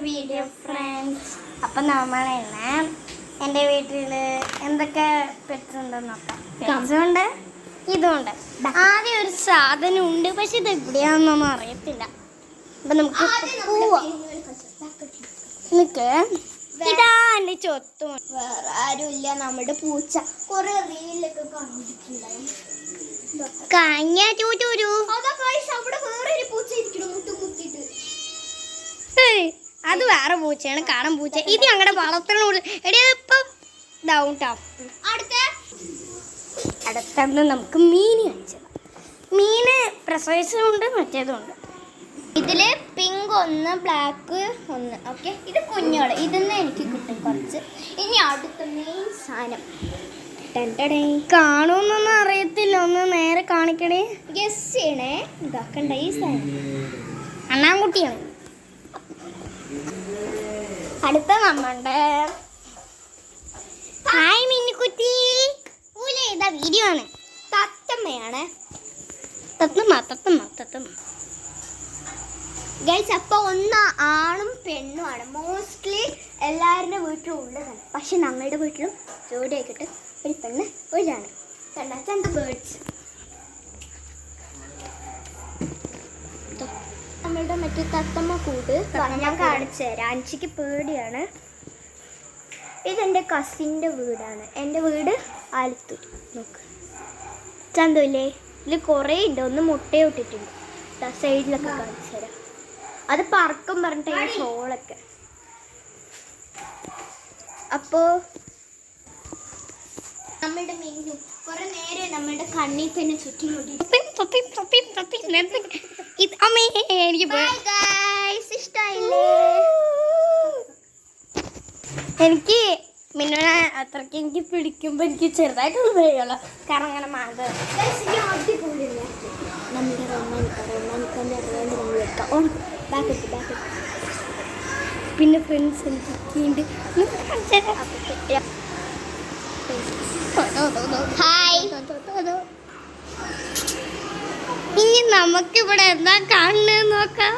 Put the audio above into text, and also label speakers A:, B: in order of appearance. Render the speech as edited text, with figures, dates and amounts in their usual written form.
A: Video friends. അപ്പം നമ്മളെന്നെ എൻ്റെ വീട്ടിൽ എന്തൊക്കെ പെറ്റ്സ് ഉണ്ടെന്ന് നോക്കാം. പെറ്റ്സുണ്ട്, ഇതുണ്ട്. ആദ്യം ഒരു സാധനം ഉണ്ട്, പക്ഷെ ഇത് എവിടെയാണെന്നൊന്നും അറിയത്തില്ല. അപ്പം നമുക്ക് പോവാം. ഇതാ എൻ്റെ ചൊത്തും.
B: വേറെ ആരുമില്ല, നമ്മുടെ പൂച്ച. കുറെ റീലൊക്കെ കണ്ടിട്ടുണ്ടാവും. അവിടെ വേറെ ഒരു പൂച്ച ഇരിക്കണം മുട്ടിട്ട്.
A: അത് വേറെ പൂച്ചയാണ്, കാണാൻ പൂച്ച. ഇത് ഞങ്ങളുടെ വളർത്തലിനോട് ഇപ്പം ഇതാവും ട്ടോ. അടുത്തത് നമുക്ക് മീന് കാണിച്ചത്. മീന് പ്രസവിച്ചതുണ്ട്, മറ്റേതുണ്ട്.
B: ഇതില് പിങ്ക് ഒന്ന്, ബ്ലാക്ക് ഒന്ന്. ഓക്കെ, ഇത് കുഞ്ഞോള്. ഇതിന്ന് എനിക്ക് കിട്ടും കുറച്ച്. ഇനി അടുത്ത മെയിൻ സാധനം
A: കാണുമെന്നൊന്നും അറിയത്തില്ല, ഒന്ന് നേരെ കാണിക്കണേ.
B: ഗസ് ചെയ്യണേ. ഇതാക്കണ്ട ഈ സാധനം
A: അണ്ണാൻകുട്ടിയാണ്. അടുത്ത നമ്മളുടെ ഹായ് മിന്നിക്കുട്ടി. ഇതാ വീഡിയോ ആണ്.
B: തത്തമ്മയാണ്.
A: തത്തമ്മ
B: ഗൈസ്, അപ്പൊ ഒന്ന് ആണും പെണ്ണുമാണ്. മോസ്റ്റ്ലി എല്ലാവരുടെ വീട്ടിലും ഉള്ളതാണ്. പക്ഷെ ഞങ്ങളുടെ വീട്ടിലും ജോഡിയാക്കിട്ട് ഒരു പെണ്ണ് ഒരാണ്. രണ്ട് ബേർഡ്സ്. നമ്മളുടെ മറ്റേ തത്തമ്മ കൂട് ഞാൻ കാണിച്ചു തരാം. അഞ്ചിക്ക് പേടിയാണ്. ഇതെൻ്റെ കസിൻ്റെ വീടാണ്. എൻ്റെ വീട് ആലത്തൂർ. നോക്ക്, ചന്തല്ലേ, ഇതിൽ കുറേ ഉണ്ട്. ഒന്ന് മുട്ടയിട്ടിട്ടുണ്ട്. സൈഡിലൊക്കെ കാണിച്ചു തരാം. അത് പറക്കും പറഞ്ഞിട്ട് ഈ ഷോളൊക്കെ. അപ്പോൾ നമ്മളുടെ മെനു കുറെ നേരം നമ്മളുടെ കണ്ണിൽ തന്നെ ചുറ്റിമുട്ടി.
A: എനിക്ക് മിന്നുനെ അത്രയ്ക്ക് എനിക്ക് പിടിക്കുമ്പോൾ എനിക്ക് ചെറുതായിട്ടുള്ള പേടിയുള്ളൂ. കാരണം അങ്ങനെ മാന്ത
B: നമ്മുടെ റൊമാനിക്കാൻ്റെ അറിയാണ്ട് നമ്മൾ വെക്കാം. ബാക്ക്
A: പിന്നെ ഫ്രണ്ട്സ് എനിക്ക്
B: ഹായ്.
A: ഇനി നമുക്കിവിടെ എന്താ കാണുന്നത് നോക്കാം.